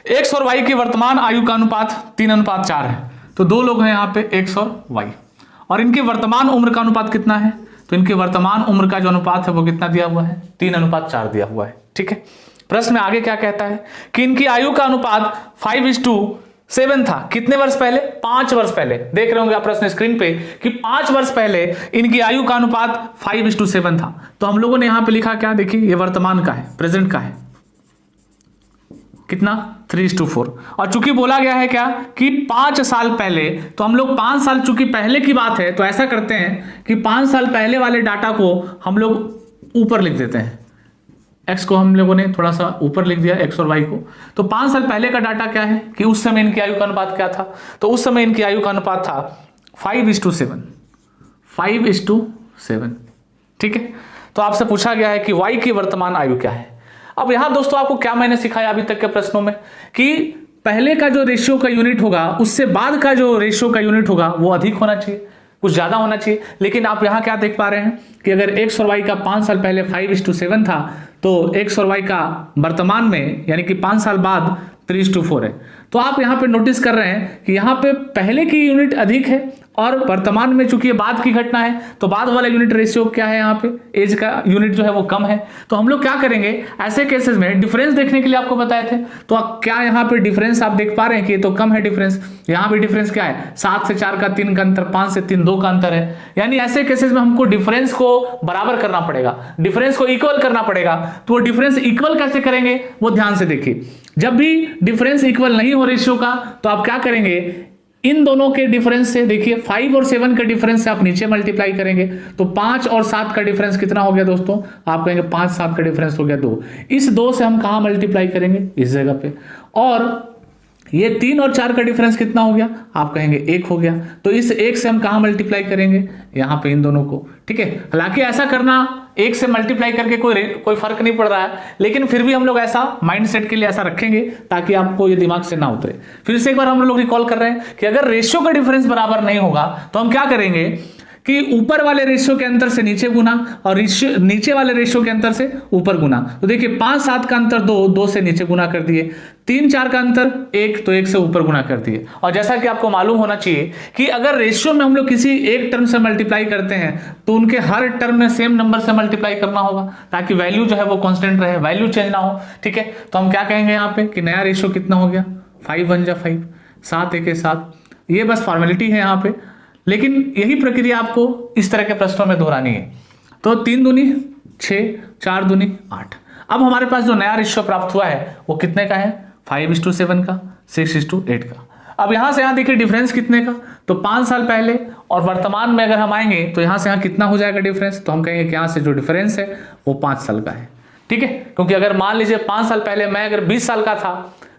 X और Y की वर्तमान आयु का अनुपात 3:4 है। तो दो लोग हैं यहाँ पे, एक्स और वाई, और इनकी वर्तमान उम्र का अनुपात कितना है? तो इनकी वर्तमान उम्र का जो अनुपात है वो कितना दिया हुआ है? 3:4 दिया हुआ है। ठीक है, प्रश्न में आगे क्या कहता है कि इनकी आयु का अनुपात 5:7 था। कितने वर्ष पहले? 5 वर्ष पहले। देख रहे होंगे आप प्रश्न स्क्रीन पे कि 5 वर्ष पहले इनकी आयु का अनुपात 5:7 था। तो हम लोगों ने यहां पे लिखा क्या? देखिए, ये वर्तमान का है, प्रेजेंट का है, कितना? 3:4। और चूंकि बोला गया है क्या कि 5 साल पहले, तो हम लोग 5 साल चूंकि पहले की बात है तो ऐसा करते हैं कि 5 साल पहले वाले डाटा को हम लोग ऊपर लिख देते हैं। एक्स को हम लोगों ने थोड़ा सा ऊपर लिख दिया, एक्स और वाई को। तो 5 साल पहले का डाटा क्या है कि उस समय इनकी आयु का अनुपात क्या था? तो उस समय इनकी आयु का अनुपात था 5:7। 5:7। ठीक है, तो आपसे पूछा गया है कि वाई की वर्तमान आयु क्या है। अब यहां दोस्तों आपको क्या मैंने सिखाया अभी तक के प्रश्नों में कि पहले का जो रेशियो का यूनिट होगा उससे बाद का जो रेशियो का यूनिट होगा वो अधिक होना चाहिए, कुछ ज्यादा होना चाहिए। लेकिन आप यहां क्या देख पा रहे हैं कि अगर एक्स और वाई का 5 साल पहले 5:7 था तो एक्स और वाई का वर्तमान में यानी कि 5 साल बाद 3:4 है। तो आप यहां पे नोटिस कर रहे हैं कि यहां पे पहले की यूनिट अधिक है और वर्तमान में चूंकि ये बाद की घटना है तो बाद वाला यूनिट रेशियो क्या है? यहाँ पे एज का यूनिट जो है वो कम है। तो हम लोग क्या करेंगे ऐसे केसेस में? डिफरेंस देखने के लिए आपको बताए थे, तो क्या यहाँ पे डिफरेंस आप देख पा रहे हैं कि ये तो कम है डिफरेंस। यहाँ पे डिफरेंस क्या है? 7 से 4 का 3 का अंतर, 5 से 3 2 का अंतर है। यानी ऐसे केसेस में हमको डिफरेंस को बराबर करना पड़ेगा, डिफरेंस को इक्वल करना पड़ेगा। तो वो डिफरेंस इक्वल कैसे करेंगे वो ध्यान से देखिए। जब भी डिफरेंस इक्वल नहीं हो रेशियो का तो आप क्या करेंगे? इन दोनों के डिफरेंस से, देखिए 5 और 7 के डिफरेंस से आप नीचे मल्टीप्लाई करेंगे तो 5 और 7 का डिफरेंस कितना हो गया दोस्तों? आप कहेंगे 5 7 का डिफरेंस हो गया 2। इस 2 से हम कहां मल्टीप्लाई करेंगे? इस जगह पे। और ये 3 और 4 का डिफरेंस कितना हो गया? आप कहेंगे 1 हो गया। तो इस 1 से हम कहां मल्टीप्लाई करेंगे? यहां पे इन दोनों को। ठीक है, हालांकि ऐसा करना 1 से मल्टीप्लाई करके कोई फर्क नहीं पड़ रहा है, लेकिन फिर भी हम लोग ऐसा माइंडसेट के लिए ऐसा रखेंगे ताकि आपको ये दिमाग से ना उतरे। फिर से एक बार हम लोग रिकॉल कर रहे हैं कि अगर रेशियो का डिफरेंस बराबर नहीं होगा तो हम क्या करेंगे कि ऊपर वाले रेशियो के अंतर से नीचे गुना और नीचे वाले रेशियो के अंतर से ऊपर गुना। तो देखिए 5 7 का अंतर 2, 2 से नीचे गुना कर दिए। 3 4 का अंतर 1, तो 1 से ऊपर गुना कर दिए। और जैसा कि आपको मालूम होना चाहिए कि अगर रेशियो में हम लोग किसी एक टर्म से मल्टीप्लाई करते हैं तो उनके हर टर्म में सेम नंबर से मल्टीप्लाई करना होगा ताकि वैल्यू जो है वो कांस्टेंट रहे, वैल्यू चेंज ना हो। ठीक है, तो हम क्या कहेंगे यहाँ पे कि नया रेशियो कितना हो गया? 5 1 जा 5, 7 1 7। ये बस फॉर्मेलिटी है यहाँ पे, लेकिन यही प्रक्रिया आपको इस तरह के प्रश्नों में दोहरानी है। तो 3 दूनी 6, 4 दूनी 8। अब हमारे पास जो नया रेशियो प्राप्त हुआ है वो कितने का है? 5:7 का, 6:8 का। अब यहां से यहां देखिए डिफरेंस कितने का? तो 5 साल पहले और वर्तमान में अगर हम आएंगे तो यहां से यहां कितना हो जाएगा डिफरेंस? तो हम कहेंगे कि यहां से जो डिफरेंस है वो 5 साल का है। ठीक है, क्योंकि अगर मान लीजिए 5 साल पहले मैं अगर 20 साल का था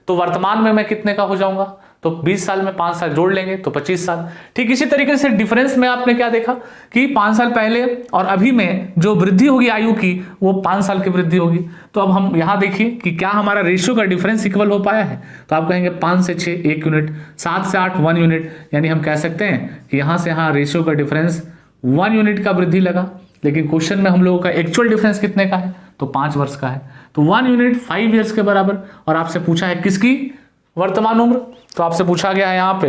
तो वर्तमान में मैं कितने का हो जाऊंगा? तो 20 साल में 5 साल जोड़ लेंगे तो 25 साल। ठीक इसी तरीके से डिफरेंस में आपने क्या देखा कि 5 साल पहले और अभी में जो वृद्धि होगी आयु की वो 5 साल की वृद्धि होगी। तो अब हम यहां देखिए कि क्या हमारा रेशियो का डिफरेंस इक्वल हो पाया है? तो आप कहेंगे 5 से 6 1 यूनिट, 7 से 8 1 यूनिट। यानी हम कह सकते हैं कि यहां से यहां रेशियो का डिफरेंस 1 यूनिट का वृद्धि लगा। लेकिन क्वेश्चन में हम लोगों का एक्चुअल डिफरेंस कितने का है? तो 5 वर्ष का है। तो 1 यूनिट 5 ईयर्स के बराबर। और आपसे पूछा है किसकी वर्तमान उम्र? तो आपसे पूछा गया है यहां पे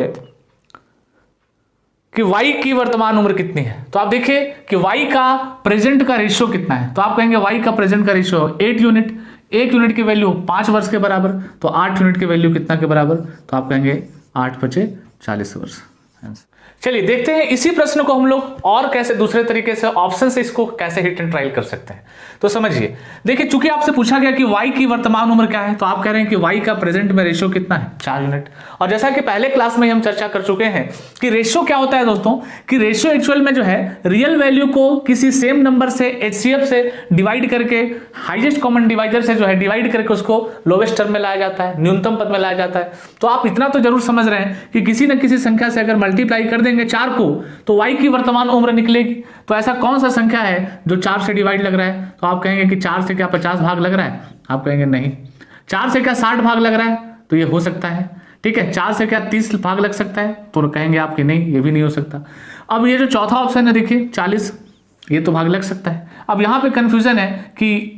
कि y की वर्तमान उम्र कितनी है। तो आप देखिए कि y का प्रेजेंट का रेशियो कितना है। तो आप कहेंगे y का प्रेजेंट का रेशियो 8 यूनिट। 1 यूनिट की वैल्यू 5 वर्ष के बराबर, तो 8 यूनिट की वैल्यू कितना के बराबर? तो आप कहेंगे 8 × 5 = 40 वर्ष। चलिए देखते हैं इसी प्रश्न को हम लोग और कैसे दूसरे तरीके से ऑप्शन से इसको कैसे हिट एंड ट्रायल कर सकते हैं। तो समझिए, देखिए चूंकि आपसे पूछा गया कि y की वर्तमान उम्र क्या है तो आप कह रहे हैं कि y का प्रेजेंट में रेशियो कितना है? 4 यूनिट। और जैसा कि पहले क्लास में हम चर्चा कर चुके हैं कि रेशियो क्या होता है दोस्तों, कि रेशियो एक्चुअल में जो है रियल वैल्यू को किसी सेम नंबर से HCF से डिवाइड करके हाईएस्ट कॉमन डिवाइजर से जो है डिवाइड करके उसको लोवेस्ट टर्म में लाया जाता है, न्यूनतम पद में लाया जाता है। तो आप इतना तो जरूर समझ रहे हैं कि किसी न किसी संख्या से अगर मल्टीप्लाई कर देंगे 4 को तो y की वर्तमान उम्र निकलेगी। तो ऐसा कौन सा संख्या है जो 4 से डिवाइड लग रहा है? तो आप कहेंगे कि 4 से क्या 50 भाग लग रहा है? आप कहेंगे नहीं। 4 से क्या 60 भाग लग रहा है? तो ये हो सकता है। ठीक है, 4 से क्या 30 भाग लग सकता है? तो कहेंगे आपके नहीं, ये भी नहीं हो सकता। अब ये जो चौथा ऑप्शन है देखिए 40, ये तो भाग लग सकता है। अब यहाँ पे कंफ्यूजन है कि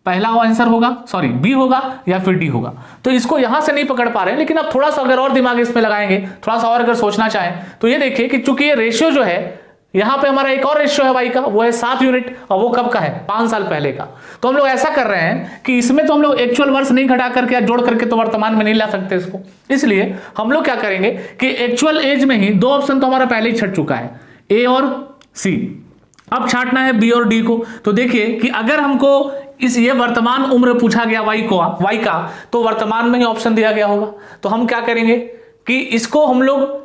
पहला आंसर होगा, सॉरी बी होगा या फिर डी होगा। तो इसको यहां से नहीं पकड़ पा रहे हैं, लेकिन अब थोड़ा सा अगर और दिमाग इसमें लगाएंगे, थोड़ा सा और अगर सोचना चाहें तो ये देखिए कि चूंकि ये रेशियो जो है, यहां पे हमारा एक और रेशियो है वाई का, वो है 7 यूनिट, और वो कब का है, 5 साल पहले का। तो हम लोग ऐसा कर रहे हैं कि इसमें तो हम लोग एक्चुअल वर्ष नहीं घटा करके या जोड़ करके तो वर्तमान में नहीं ला सकते इसको, इसलिए हम लोग क्या करेंगे कि एक्चुअल एज में ही 2 ऑप्शन तो हमारा पहले ही छट चुका है, ए और सी। अब छांटना है बी और डी को। तो देखिए कि अगर हमको ये वर्तमान उम्र पूछा गया वाई का, तो वर्तमान में ही ऑप्शन दिया गया होगा। तो हम क्या करेंगे कि इसको हम लोग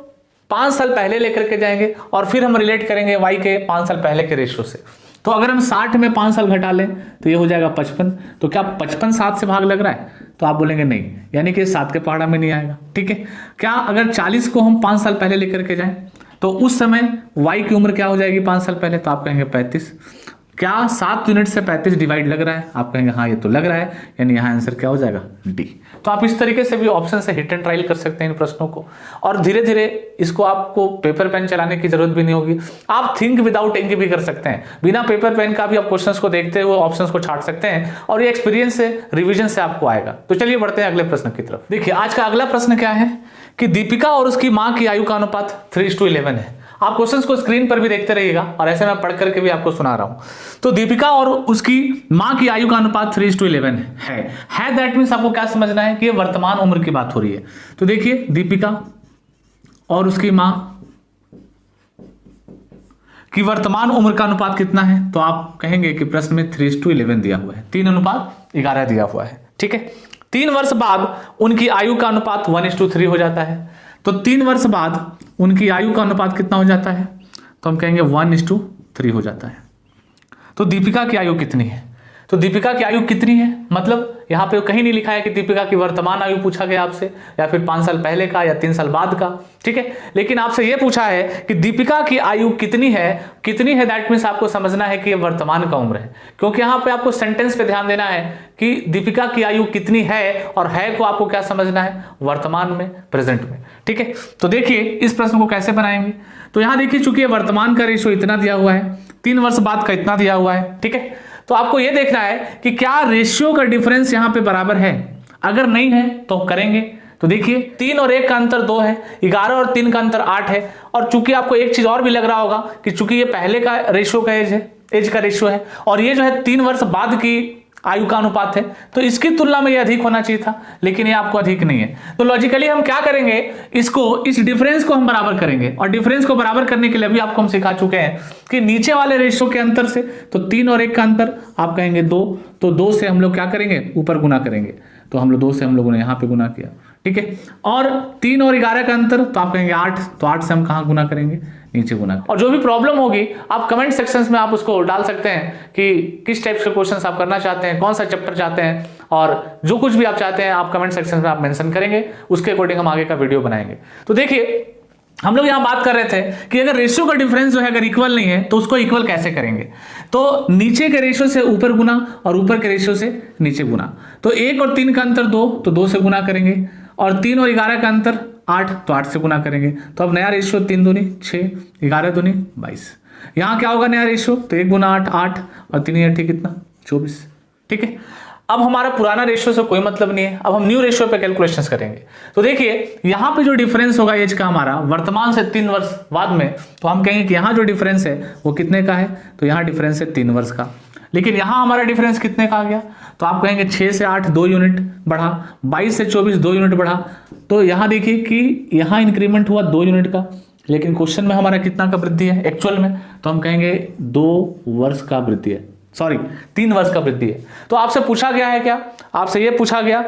5 साल पहले लेकर के जाएंगे और फिर हम रिलेट करेंगे वाई के 5 साल पहले के रेशियो से। तो अगर हम 60 में 5 साल घटा लें तो ये हो जाएगा 55। तो क्या 55 7 से भाग लग रहा है? तो आप बोलेंगे नहीं, यानी कि 7 के पहाड़ा में नहीं आएगा। ठीक है, क्या अगर 40 को हम 5 साल पहले लेकर के जाएं तो उस समय वाई की उम्र क्या हो जाएगी 5 साल पहले? तो आप कहेंगे 35। क्या 7 यूनिट से 35 डिवाइड लग रहा है? आप कहेंगे हाँ ये तो लग रहा है, यानी यहाँ आंसर क्या हो जाएगा, डी। तो आप इस तरीके से भी ऑप्शन से हिट एंड ट्रायल कर सकते हैं इन प्रश्नों को, और धीरे धीरे इसको आपको पेपर पेन चलाने की जरूरत भी नहीं होगी। आप थिंक विदाउट इंक भी कर सकते हैं, बिना पेपर पेन का भी आप क्वेश्चंस को देखते हुए ऑप्शंस को छाट सकते हैं, और ये एक्सपीरियंस से, रिविजन से आपको आएगा। तो चलिए बढ़ते हैं अगले प्रश्न की तरफ। देखिए आज का अगला प्रश्न क्या है कि दीपिका और उसकी माँ की आयु का अनुपात 3:11 है। आप क्वेश्चंस को स्क्रीन पर भी देखते रहिएगा, और ऐसे मैं पढ़ करके भी आपको सुना रहा हूं। तो दीपिका और उसकी मां की आयु का अनुपात 3:11 है। दैट मीन्स आपको क्या समझना है कि ये वर्तमान उम्र की बात हो रही है। तो देखिए दीपिका और उसकी मां की वर्तमान उम्र का अनुपात कितना है? तो आप कहेंगे कि प्रश्न में 3:11 दिया हुआ है, 3:11 दिया हुआ है। ठीक है, 3 वर्ष बाद उनकी आयु का अनुपात 1:3 हो जाता है। तो 3 वर्ष बाद उनकी आयु का अनुपात कितना हो जाता है? तो हम कहेंगे 1:3 हो जाता है। तो दीपिका की आयु कितनी है? तो दीपिका की आयु कितनी है मतलब यहाँ पे कहीं नहीं लिखा है कि दीपिका की वर्तमान आयु पूछा गया आपसे, या फिर 5 साल पहले का या 3 साल बाद का। ठीक है, लेकिन आपसे यह पूछा है कि दीपिका की आयु कितनी है। दैट मीन्स आपको समझना है कि ये वर्तमान का उम्र है, क्योंकि यहाँ पे आपको सेंटेंस पे ध्यान देना है कि दीपिका की आयु कितनी है, और है को आपको क्या समझना है, वर्तमान में, प्रेजेंट में। ठीक है, तो देखिए इस प्रश्न को कैसे बनाएंगे। तो यहाँ देखिए चूंकि वर्तमान का रेशियो इतना दिया हुआ है, 3 वर्ष बाद का इतना दिया हुआ है। ठीक है, तो आपको यह देखना है कि क्या रेशियो का डिफरेंस यहां पे बराबर है। अगर नहीं है तो करेंगे। तो देखिए 3 और 1 का अंतर 2 है, 11 और 3 का अंतर 8 है। और चूंकि आपको एक चीज और भी लग रहा होगा कि चूंकि ये पहले का रेशियो का एज का रेशियो है, और ये जो है 3 वर्ष बाद की आयु का अनुपात है, तो इसकी तुलना में ये अधिक होना चाहिए था, लेकिन ये आपको अधिक नहीं है। तो लॉजिकली हम क्या करेंगे, इस डिफरेंस को हम बराबर करेंगे। और डिफरेंस को बराबर करने के लिए अभी आपको हम सिखा चुके हैं कि नीचे वाले रेशियो के अंतर से, तो 3 और 1 का अंतर आप कहेंगे 2, तो 2 से हम लोग क्या करेंगे, ऊपर गुना करेंगे। तो हम लोग 2 से हम लोगों ने यहाँ पे गुना किया। ठीक है, और 3 और 11 का अंतर, तो आप कहेंगे 8, तो 8 से हम कहाँ गुना करेंगे, नीचे गुना। और जो भी प्रॉब्लम होगी आप कमेंट सेक्शंस में आप उसको डाल सकते हैं कि किस टाइप के क्वेश्चंस आप करना चाहते हैं, कौन सा चैप्टर चाहते हैं, और जो कुछ भी आप चाहते हैं आप कमेंट सेक्शन में आप मेंशन करेंगे, उसके अकॉर्डिंग हम आगे का वीडियो बनाएंगे। तो देखिए हम लोग यहां बात कर रहे थे कि अगर रेशियो का डिफरेंस जो है अगर इक्वल नहीं है तो उसको इक्वल कैसे करेंगे। तो नीचे के रेशियो से ऊपर गुना और ऊपर के रेशियो से नीचे गुना। तो 1 और 3 का अंतर 2, तो 2 से गुना करेंगे, और 3 और 11 का अंतर 8, तो 8 से गुना करेंगे। तो अब नया रेशियो 3 दूनी 6, 11 दूनी 22। यहां क्या होगा नया रेशियो, तो 1 गुना 8 8, और 3 8 कितना 24। ठीक है, अब हमारा पुराना रेशियो से कोई मतलब नहीं है, अब हम न्यू रेशियो पे कैलकुलेशंस करेंगे। तो देखिए यहां पे जो डिफरेंस होगा एज का हमारा वर्तमान से 3 वर्ष बाद में, तो हम कहेंगे कि यहां जो डिफरेंस है वो कितने का है, तो यहां डिफरेंस है 3 वर्ष का। लेकिन यहां हमारा डिफरेंस कितने का आ गया, तो आप कहेंगे 6 से 8 2 यूनिट बढ़ा, 22 से 24 2 यूनिट बढ़ा। तो यहां देखिए कि यहां इंक्रीमेंट हुआ 2 यूनिट का, लेकिन क्वेश्चन में हमारा कितना का वृद्धि है एक्चुअल में, तो हम कहेंगे 2 वर्ष का वृद्धि है, सॉरी 3 वर्ष का वृद्धि है। तो आपसे पूछा गया है क्या, आपसे यह पूछा गया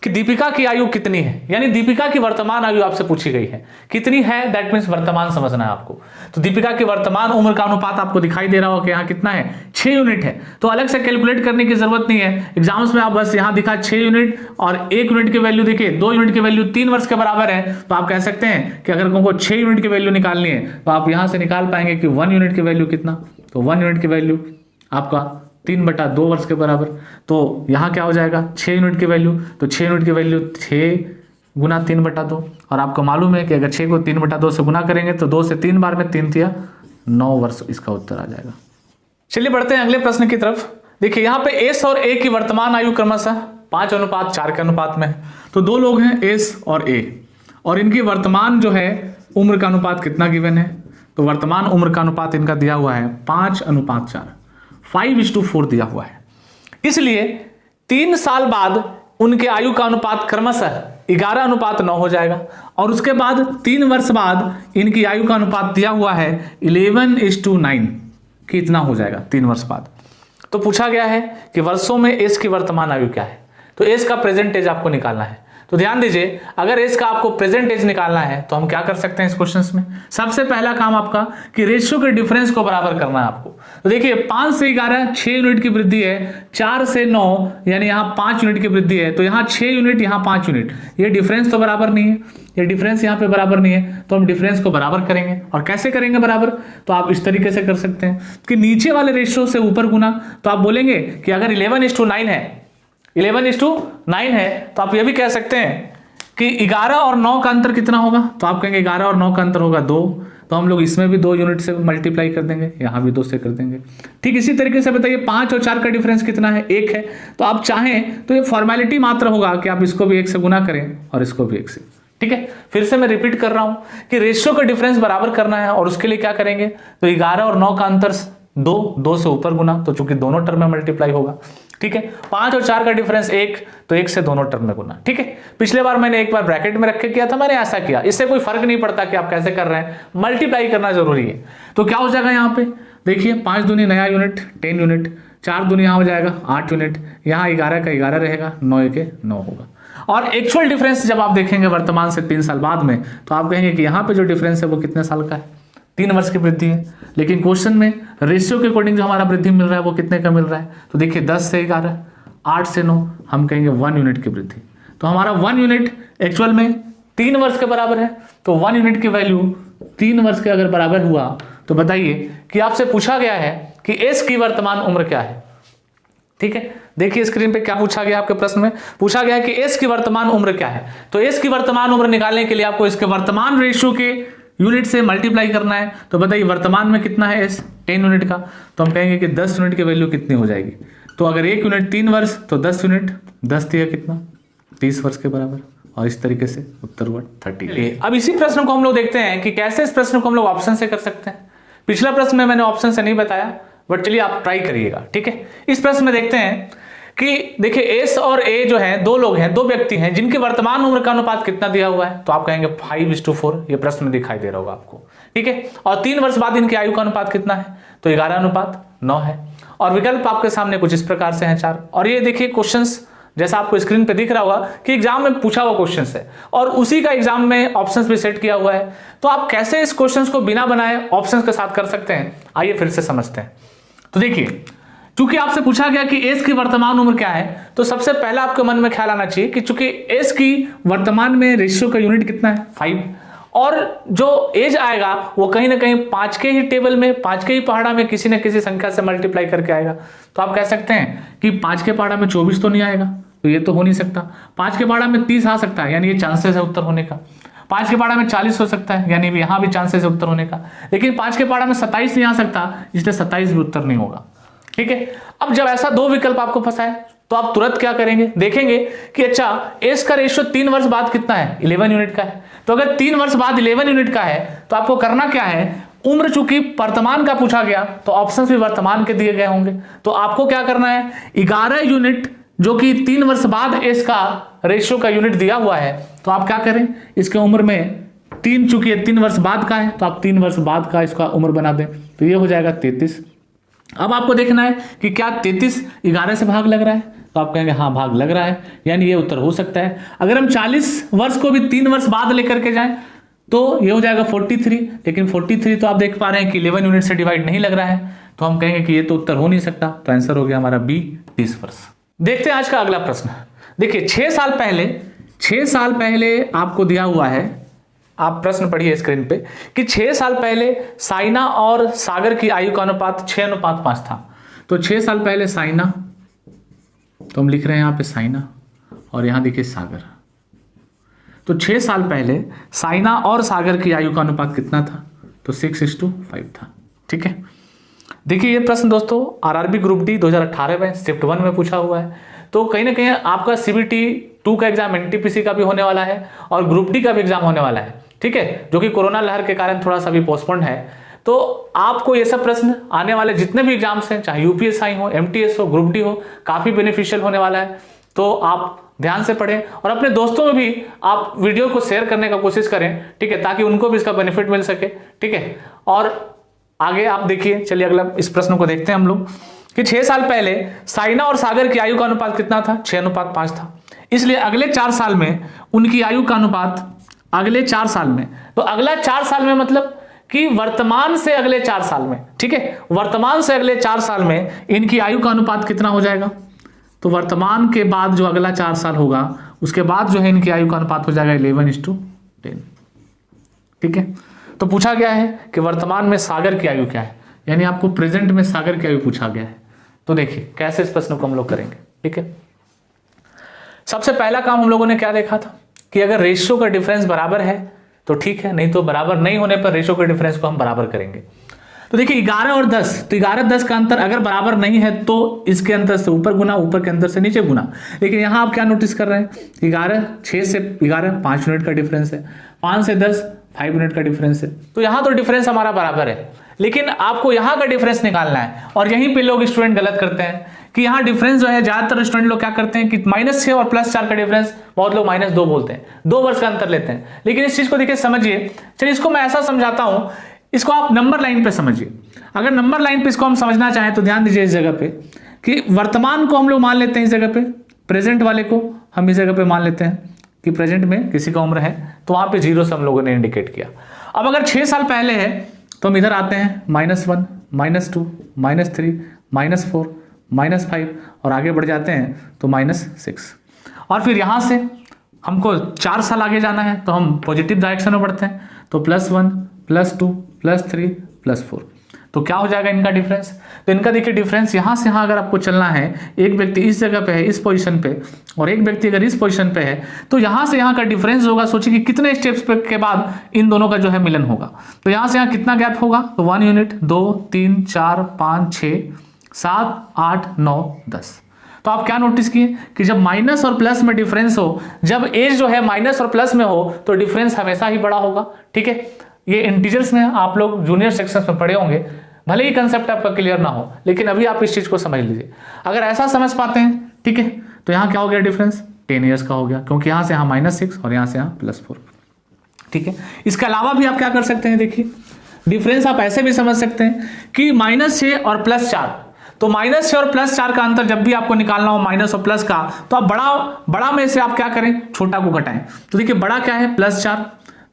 कि दीपिका की आयु कितनी है, यानी दीपिका की वर्तमान आयु आपसे पूछी गई है, कितनी है, दैट मीन्स वर्तमान समझना है आपको। तो दीपिका की वर्तमान उम्र का अनुपात आपको दिखाई दे रहा हो कि यहाँ कितना है, 6 यूनिट है। तो अलग से कैलकुलेट करने की जरूरत नहीं है, एग्जाम्स में आप बस यहाँ दिखा 6 यूनिट और 1 यूनिट की वैल्यू देखिए, 2 यूनिट की वैल्यू 3 वर्ष के बराबर है। तो आप कह सकते हैं कि अगर तुमको 6 यूनिट की वैल्यू निकालनी है तो आप यहाँ से निकाल पाएंगे कि 1 यूनिट की वैल्यू कितना, तो 1 यूनिट की वैल्यू आपका 3/2 वर्ष के बराबर। तो यहाँ क्या हो जाएगा 6 यूनिट की वैल्यू, तो 6 यूनिट की वैल्यू 6 गुना 3/2, और आपको मालूम है कि अगर 6 को 3/2 से गुना करेंगे तो 2 से 3 बार में 3 तिया 9 वर्ष इसका उत्तर आ जाएगा। चलिए बढ़ते हैं अगले प्रश्न की तरफ। देखिए यहाँ पे एस और ए की वर्तमान आयु क्रमशः 5:4 के अनुपात में है। तो दो लोग हैं एस और ए, और इनकी वर्तमान जो है उम्र का अनुपात कितना गिवन है, तो वर्तमान उम्र का अनुपात इनका दिया हुआ है 5:4, 5:4 दिया हुआ है। इसलिए 3 साल बाद उनके आयु का अनुपात क्रमशः 11:9 हो जाएगा, और उसके बाद 3 वर्ष बाद इनकी आयु का अनुपात दिया हुआ है 11:9 कितना हो जाएगा 3 वर्ष बाद। तो पूछा गया है कि वर्षों में एस की वर्तमान आयु क्या है, तो एस का प्रेजेंट एज आपको निकालना है। तो ध्यान दीजिए, अगर एज का आपको प्रेजेंट एज निकालना है तो हम क्या कर सकते हैं इस क्वेश्चंस में, सबसे पहला काम आपका कि रेशियो के डिफरेंस को बराबर करना है आपको। तो देखिए 5 से 11 6 यूनिट की वृद्धि है, 4 से 9 यानी यहाँ 5 यूनिट की वृद्धि है, तो यहाँ 6 यूनिट यहाँ 5 यूनिट, ये डिफरेंस तो बराबर नहीं है, ये डिफरेंस यहाँ पे बराबर नहीं है, तो हम डिफरेंस को बराबर करेंगे। और कैसे करेंगे बराबर, तो आप इस तरीके से कर सकते हैं कि नीचे वाले रेशियो से ऊपर गुना। तो आप बोलेंगे कि अगर 11:9 है, 11:9 है, तो आप ये भी कह सकते हैं कि 11 और 9 का अंतर कितना होगा, तो आप कहेंगे 11 और 9 का अंतर होगा 2, तो हम लोग इसमें भी 2 यूनिट से मल्टीप्लाई कर देंगे, यहाँ भी 2 से कर देंगे। ठीक इसी तरीके से बताइए 5 और 4 का डिफरेंस कितना है, 1 है, तो आप चाहें तो ये फॉर्मेलिटी मात्र होगा कि आप इसको भी 1 से गुना करें और इसको भी 1 से। ठीक है, फिर से मैं रिपीट कर रहा हूं कि रेशियो का डिफरेंस बराबर करना है, और उसके लिए क्या करेंगे, तो 11 और 9 का अंतर 2 से ऊपर गुना, तो चूंकि दोनों टर्म में मल्टीप्लाई होगा। ठीक है, 5 और 4 का डिफरेंस 1, तो 1 से दोनों टर्म में गुना। ठीक है, पिछले बार मैंने एक बार ब्रैकेट में रख के किया था, मैंने ऐसा किया, इससे कोई फर्क नहीं पड़ता कि आप कैसे कर रहे हैं, मल्टीप्लाई करना जरूरी है। तो क्या हो जाएगा यहाँ पे, देखिए 5 दूनी नया यूनिट 10 यूनिट, 4 दूनी यहाँ हो जाएगा 8 यूनिट, यहाँ 11 का 11 रहेगा, 9 के 9 होगा। और एक्चुअल डिफरेंस जब आप देखेंगे वर्तमान से 3 साल बाद में, तो आप कहेंगे कि यहाँ पे जो डिफरेंस है वो कितने साल का है, 3 वर्ष की वृद्धि है। लेकिन क्वेश्चन में रेशियो के अकॉर्डिंग जो हमारा वृद्धि मिल रहा है वो कितने का मिल रहा है, तो देखिए 10 से 11, 8 से 9, हम कहेंगे 1 यूनिट की वृद्धि। तो हमारा 1 यूनिट एक्चुअल में 3 वर्ष के बराबर है, तो 1 यूनिट की वैल्यू 3 वर्ष के अगर बराबर हुआ, तो बताइए कि आपसे पूछा गया है कि एस की वर्तमान उम्र क्या है। ठीक है, देखिए स्क्रीन पे क्या पूछा गया, आपके प्रश्न में पूछा गया है कि एस की वर्तमान उम्र क्या है। तो एस की वर्तमान उम्र निकालने के लिए आपको इसके वर्तमान रेशियो के यूनिट से मल्टीप्लाई करना है। तो बताइए वर्तमान में कितना है एस, 10 यूनिट का, तो हम कहेंगे कि 10 यूनिट की वैल्यू कितनी हो जाएगी, तो अगर 1 यूनिट 3 वर्ष, तो 10 यूनिट 10 दिया कितना 30 वर्ष के बराबर, और इस तरीके से उत्तर हुआ 30। अब इसी प्रश्न को हम लोग देखते हैं कि कैसे इस प्रश्न को हम लोग ऑप्शन से कर सकते हैं। पिछला प्रश्न में मैंने ऑप्शन से नहीं बताया, बट चलिए आप ट्राई करिएगा। ठीक है, इस प्रश्न में देखते हैं कि देखिए एस और ए जो है, 2 लोग हैं, 2 व्यक्ति हैं, जिनकी वर्तमान उम्र का अनुपात कितना दिया हुआ है, तो आप कहेंगे 5:4, ये प्रश्न में दिखाई दे रहा होगा आपको। ठीक है, और 3 वर्ष बाद इनकी आयु का अनुपात कितना है, तो 11:9 है, और विकल्प आपके सामने कुछ इस प्रकार से हैं 4। और ये देखिए क्वेश्चंस जैसा आपको स्क्रीन पे दिख रहा होगा कि एग्जाम में पूछा हुआ क्वेश्चन है, और उसी का एग्जाम में ऑप्शंस भी सेट किया हुआ है। तो आप कैसे इस क्वेश्चंस को बिना बनाए ऑप्शंस के साथ कर सकते हैं, आइए फिर से समझते हैं। तो देखिए, चूंकि आपसे पूछा गया कि एज की वर्तमान उम्र क्या है, तो सबसे पहला आपके मन में ख्याल आना चाहिए कि चूंकि एज की वर्तमान में रेशियो का यूनिट कितना है 5, और जो एज आएगा वो कहीं ना कहीं 5 के ही टेबल में, 5 के ही पहाड़ा में किसी न किसी संख्या से मल्टीप्लाई करके आएगा। तो आप कह सकते हैं कि 5 के पहाड़ा में 24 तो नहीं आएगा, तो ये तो हो नहीं सकता। 5 के पहाड़ा में 30 आ सकता है, यानी ये चांसेस है उत्तर होने का। 5 के पहाड़ा में 40 हो सकता है, यानी भी यहाँ भी चांसेस है उत्तर होने का। लेकिन 5 के पहाड़ा में 27 नहीं आ सकता, इसलिए 27 भी उत्तर नहीं होगा। ठीक है, अब जब ऐसा 2 विकल्प आपको फंसाए, तो आप तुरंत क्या करेंगे, देखेंगे कि अच्छा एस का रेशियो 3 वर्ष बाद कितना है, 11 यूनिट का है। तो अगर 3 वर्ष बाद 11 यूनिट का है, तो आपको करना क्या है, उम्र चूंकि वर्तमान का पूछा गया, तो ऑप्शंस भी वर्तमान के दिए गए होंगे, तो आपको क्या करना है, 11 यूनिट जो कि 3 वर्ष बाद एस का रेशियो का यूनिट दिया हुआ है, तो आप क्या करें, इसके उम्र में 3, चूंकि 3 वर्ष बाद का है, तो आप 3 वर्ष बाद का इसका उम्र बना दें, तो ये हो जाएगा 33। अब आपको देखना है कि क्या 33 11 से भाग लग रहा है, तो आप कहेंगे हाँ भाग लग रहा है, यानी ये उत्तर हो सकता है। अगर हम 40 वर्ष को भी 3 वर्ष बाद लेकर के जाएं, तो ये हो जाएगा 43, लेकिन 43 तो आप देख पा रहे हैं कि 11 यूनिट से डिवाइड नहीं लग रहा है, तो हम कहेंगे कि ये तो उत्तर हो नहीं सकता। तो आंसर हो गया हमारा बी, 30 वर्ष। देखते हैं आज का अगला प्रश्न। देखिए 6 साल पहले आपको दिया हुआ है, आप प्रश्न पढ़िए स्क्रीन पे, कि 6 साल पहले साइना और सागर की आयु का अनुपात 6:5 था। तो 6 साल पहले साइना, तो हम लिख रहे हैं यहाँ पे साइना, और यहाँ देखिए सागर। तो 6 साल पहले साइना और सागर की आयु का अनुपात कितना था, तो 6:5 था। ठीक है, देखिए ये प्रश्न दोस्तों आरआरबी ग्रुप डी 2018 में शिफ्ट 1 में पूछा हुआ है। तो कहीं ना कहीं आपका सीबीटी 2 का एग्जाम एनटीपीसी का भी होने वाला है और ग्रुप डी का भी एग्जाम होने वाला है, ठीक है, जो कि कोरोना लहर के कारण थोड़ा सा भी पोस्टपोन्ड है। तो आपको ये सब प्रश्न आने वाले जितने भी एग्जाम्स हैं, चाहे यूपीएसआई हो, एमटीएस हो, ग्रुप डी हो, काफी बेनिफिशियल होने वाला है। तो आप ध्यान से पढ़ें और अपने दोस्तों में भी आप वीडियो को शेयर करने का कोशिश करें, ठीक है, ताकि उनको भी इसका बेनिफिट मिल सके, ठीक है। और आगे आप देखिए, चलिए अगला इस प्रश्न को देखते हैं हम लोग कि 6 साल पहले साइना और सागर की आयु का अनुपात कितना था? 6:5 था। इसलिए अगले 4 साल में उनकी आयु का अनुपात, अगले 4 साल में, तो अगला 4 साल में मतलब कि वर्तमान से अगले 4 साल में, ठीक है, वर्तमान से अगले 4 साल में इनकी आयु का अनुपात कितना हो जाएगा? तो वर्तमान के बाद जो अगला 4 साल होगा उसके बाद जो है इनकी आयु का अनुपात हो जाएगा 11:10, ठीक है। तो पूछा गया है कि वर्तमान में सागर की आयु क्या है, यानी आपको प्रेजेंट में सागर की आयु पूछा गया है। तो देखिए कैसे इस प्रश्न को हम लोग करेंगे, ठीक है। सबसे पहला काम हम लोगों ने क्या देखा था कि अगर रेशियो का डिफरेंस बराबर है तो ठीक है, नहीं तो बराबर नहीं होने पर रेशियो के डिफरेंस को हम बराबर करेंगे। तो देखिए 11 और 10, तो 11-10 का अंतर अगर बराबर नहीं है तो इसके अंतर से ऊपर गुना, ऊपर के अंतर से नीचे गुना। लेकिन यहां आप क्या नोटिस कर रहे हैं, 6 से 11 5 यूनिट का डिफरेंस है, 5 से 10 5 यूनिट का डिफरेंस है। तो यहां तो डिफरेंस हमारा बराबर है, लेकिन आपको यहां का डिफरेंस निकालना है। और यहीं पे लोग स्टूडेंट गलत करते हैं कि यहाँ डिफरेंस जो है, ज्यादातर स्टूडेंट लोग क्या करते हैं कि -6 और +4 का डिफरेंस, बहुत लोग -2 बोलते हैं, 2 वर्ष का अंतर लेते हैं। लेकिन इस चीज को देखिए, समझिए, चलिए इसको मैं ऐसा समझाता हूं, इसको आप नंबर लाइन पे समझिए। अगर नंबर लाइन पे इसको हम समझना चाहें तो ध्यान दीजिए इस जगह पे कि वर्तमान को हम लोग मान लेते हैं इस जगह पे, प्रेजेंट वाले को हम इस जगह पे मान लेते हैं कि प्रेजेंट में किसी का उम्र है, तो वहां पे 0 से हम लोगों ने इंडिकेट किया। अब अगर 6 साल पहले है तो हम इधर आते हैं -1 -2 -3 -4 -5 और आगे बढ़ जाते हैं तो -6। और फिर यहां से हमको 4 साल आगे जाना है तो हम पॉजिटिव डायरेक्शन में बढ़ते हैं, तो +1 +2 +3 +4। तो क्या हो जाएगा इनका डिफरेंस? तो इनका देखिए डिफरेंस यहां से यहां अगर आपको चलना है, एक व्यक्ति इस जगह पे है, इस पोजीशन पे, और एक व्यक्ति अगर इस पोजीशन पे है, तो यहां से यहां का डिफरेंस होगा। सोचिए कि कितने स्टेप्स के बाद इन दोनों का जो है मिलन होगा। तो यहां से यहां कितना गैप होगा? तो 1 यूनिट, 2 3 4 5 6 7 8 9 10। तो आप क्या नोटिस किए कि जब माइनस और प्लस में डिफरेंस हो, जब एज जो है माइनस और प्लस में हो, तो डिफरेंस हमेशा ही बड़ा होगा, ठीक है। ये इंटीजर्स में आप लोग जूनियर सेक्शन में पढ़े होंगे, भले ही कंसेप्ट आपका क्लियर ना हो, लेकिन अभी आप इस चीज को समझ लीजिए। अगर ऐसा समझ पाते हैं, ठीक है, तो यहाँ क्या हो गया डिफरेंस? 10 ईयर्स का हो गया, क्योंकि यहाँ से यहाँ -6 और यहाँ से यहाँ +4, ठीक है। इसके अलावा भी आप क्या कर सकते हैं, देखिए डिफरेंस आप ऐसे भी समझ सकते हैं कि -6 और +4, तो -6 और +4 का अंतर जब भी आपको निकालना हो, माइनस और प्लस का, तो आप बड़ा में से आप क्या करें, छोटा को घटाएं। तो देखिए बड़ा क्या है? +4,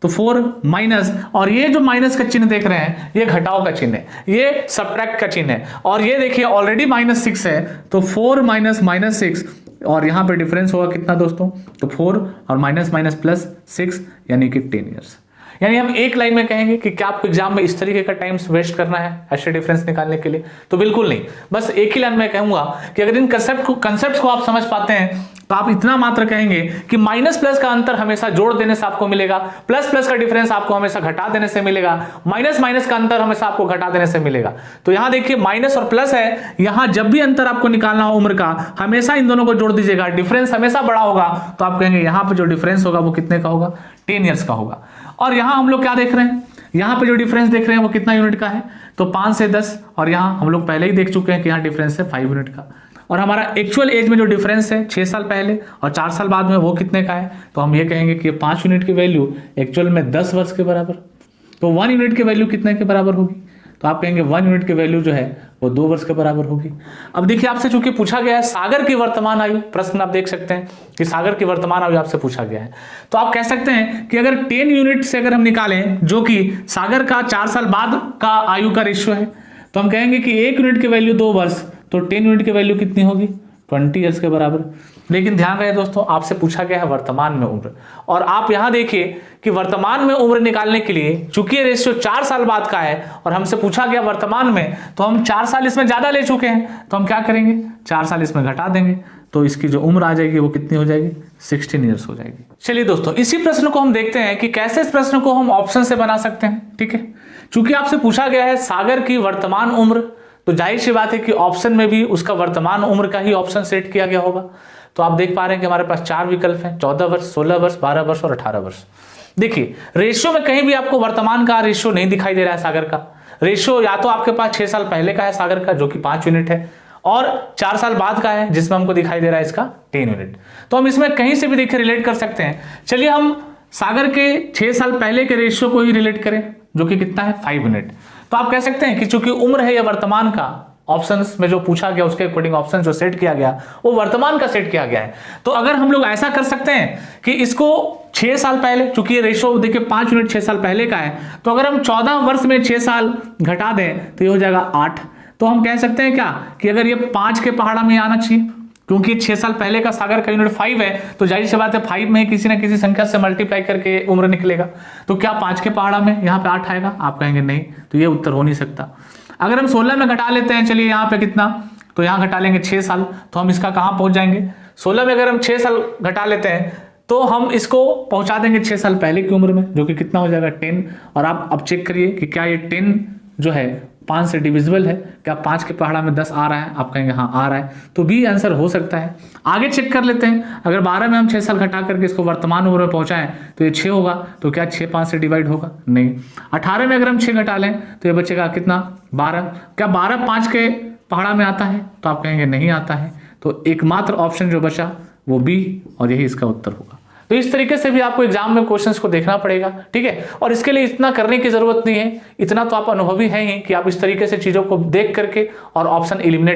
तो 4 माइनस, और ये जो माइनस का चिन्ह देख रहे हैं ये घटाव का चिन्ह है, ये सब्ट्रैक्ट का चिन्ह है। और ये देखिए ऑलरेडी -6 है, तो 4 माइनस -6, और यहां पे डिफरेंस होगा कितना दोस्तों? तो 4 और माइनस +6 यानी कि 10 ईयर्स। यानी हम एक लाइन में कहेंगे कि क्या आपको एग्जाम में इस तरीके का टाइम वेस्ट करना है ऐसे डिफरेंस निकालने के लिए? तो बिल्कुल नहीं। बस एक ही लाइन में कहूंगा कि अगर इन कंसेप्ट को आप समझ पाते हैं तो आप इतना मात्र कहेंगे कि माइनस प्लस का अंतर हमेशा जोड़ देने से आपको मिलेगा, प्लस प्लस का डिफरेंस आपको हमेशा घटा देने से मिलेगा, माइनस माइनस का अंतर हमेशा आपको घटा देने से मिलेगा। तो यहां देखिए माइनस और प्लस है, यहां जब भी अंतर आपको निकालना हो उम्र का, हमेशा इन दोनों को जोड़ दीजिएगा, डिफरेंस हमेशा बड़ा होगा, तो आप कहेंगे यहां पर जो डिफरेंस होगा वो कितने का होगा? 10 ईयर्स का होगा। और यहां हम लोग क्या देख रहे हैं, यहां पे जो डिफरेंस देख रहे हैं वो कितना यूनिट का है? तो 5 से 10, और यहां हम लोग पहले ही देख चुके हैं कि यहां डिफरेंस है 5 यूनिट का। और हमारा एक्चुअल एज में जो डिफरेंस है 6 साल पहले और 4 साल बाद में, वो कितने का है? तो हम ये कहेंगे कि 5 यूनिट की वैल्यू एक्चुअल में 10 वर्ष के बराबर। तो 1 यूनिट की वैल्यू कितने के बराबर होगी? तो आप कहेंगे 1 यूनिट की वैल्यू जो है वो 2 वर्ष के बराबर होगी। अब देखिए आपसे चूंकि पूछा गया है सागर की वर्तमान आयु, प्रश्न आप देख सकते हैं कि सागर की वर्तमान आयु आपसे पूछा गया है, तो आप कह सकते हैं कि अगर 10 यूनिट से अगर हम निकालें जो कि सागर का 4 साल बाद का आयु का रेशियो है, तो हम कहेंगे कि 1 यूनिट की वैल्यू 2 वर्ष, तो 10 यूनिट की वैल्यू कितनी होगी? 20 ईयर्स के बराबर। लेकिन ध्यान रहे दोस्तों, आपसे पूछा गया है वर्तमान में उम्र, और आप यहां देखिए कि वर्तमान में उम्र निकालने के लिए चूंकि रेशियो 4 साल बाद का है और हमसे पूछा गया वर्तमान में, तो हम 4 साल इसमें ज्यादा ले चुके हैं, तो हम क्या करेंगे? 4 साल इसमें घटा देंगे, तो इसकी जो उम्र आ जाएगी वो कितनी हो जाएगी? 16 ईयर्स हो जाएगी। चलिए दोस्तों, इसी प्रश्न को हम देखते हैं कि कैसे इस प्रश्न को हम ऑप्शन से बना सकते हैं। ठीक है, चूंकि आपसे पूछा गया है सागर की वर्तमान उम्र, तो जाहिर सी बात है कि ऑप्शन में भी उसका वर्तमान उम्र का ही ऑप्शन सेट किया गया होगा। तो आप देख पा रहे हैं कि हमारे पास 4 विकल्प हैं, 14 वर्ष, 16 वर्ष, 12 वर्ष और 18 वर्ष। देखिए रेशियो में कहीं भी आपको वर्तमान का रेशियो नहीं दिखाई दे रहा है सागर का। रेशियो या तो आपके पास 6 साल पहले का है सागर का, जो कि 5 यूनिट है, और 4 साल बाद का है जिसमें हमको दिखाई दे रहा है इसका 10 यूनिट। तो हम इसमें कहीं से भी देखिए रिलेट कर सकते हैं। चलिए हम सागर के 6 साल पहले के रेशियो को ही रिलेट करें, जो कि कितना है 5 यूनिट। तो आप कह सकते हैं कि चूंकि उम्र है या वर्तमान का, ऑप्शंस में जो पूछा गया उसके अकॉर्डिंग ऑप्शन जो सेट किया गया वो वर्तमान का सेट किया गया है। तो अगर हम लोग ऐसा कर सकते हैं कि इसको 6 साल पहले, चूंकि ये रेशियो देखिए 5 यूनिट 6 साल पहले का है, तो अगर हम 14 वर्ष में 6 साल घटा दें तो ये हो जाएगा 8। तो हम कह सकते हैं क्या कि अगर ये 5 के पहाड़ा में आना चाहिए, क्योंकि 6 साल पहले का सागर का यूनिट 5 है, तो जाहिर सी बात है 5 में किसी ना किसी संख्या से मल्टीप्लाई करके उम्र निकलेगा। तो क्या 5 के पहाड़ा में यहाँ पे 8 आएगा? आप कहेंगे नहीं, तो ये उत्तर हो नहीं सकता। अगर हम 16 में घटा लेते हैं, चलिए यहाँ पे कितना, तो यहाँ घटा लेंगे 6 साल, तो हम इसका कहाँ पहुंच जाएंगे? 16 में अगर हम 6 साल घटा लेते हैं तो हम इसको पहुंचा देंगे 6 साल पहले की उम्र में, जो कि कितना हो जाएगा 10। और आप अब चेक करिए कि क्या ये 10 जो है 5 से डिविजिबल है, क्या 5 के पहाड़ा में 10 आ रहा है? आप कहेंगे हाँ आ रहा है, तो बी आंसर हो सकता है। आगे चेक कर लेते हैं, अगर 12 में हम 6 साल घटा करके इसको वर्तमान उम्र में पहुंचाएं तो ये 6 होगा, तो क्या 6 5 से डिवाइड होगा? नहीं। 18 में अगर हम 6 घटा लें तो ये बचेगा कितना? 12। क्या 12 5 के पहाड़ा में आता है? तो आप कहेंगे नहीं आता है। तो एकमात्र ऑप्शन जो बचा वो बी, और यही इसका उत्तर होगा। तो इस तरीके से भी आपको एग्जाम में क्वेश्चंस को देखना पड़ेगा, ठीक है। और इसके लिए इतना करने की जरूरत नहीं है, इतना तो आप अनुभवी हैं ही कि आप इस तरीके से चीजों को देख करके और ऑप्शन एलिमिनेट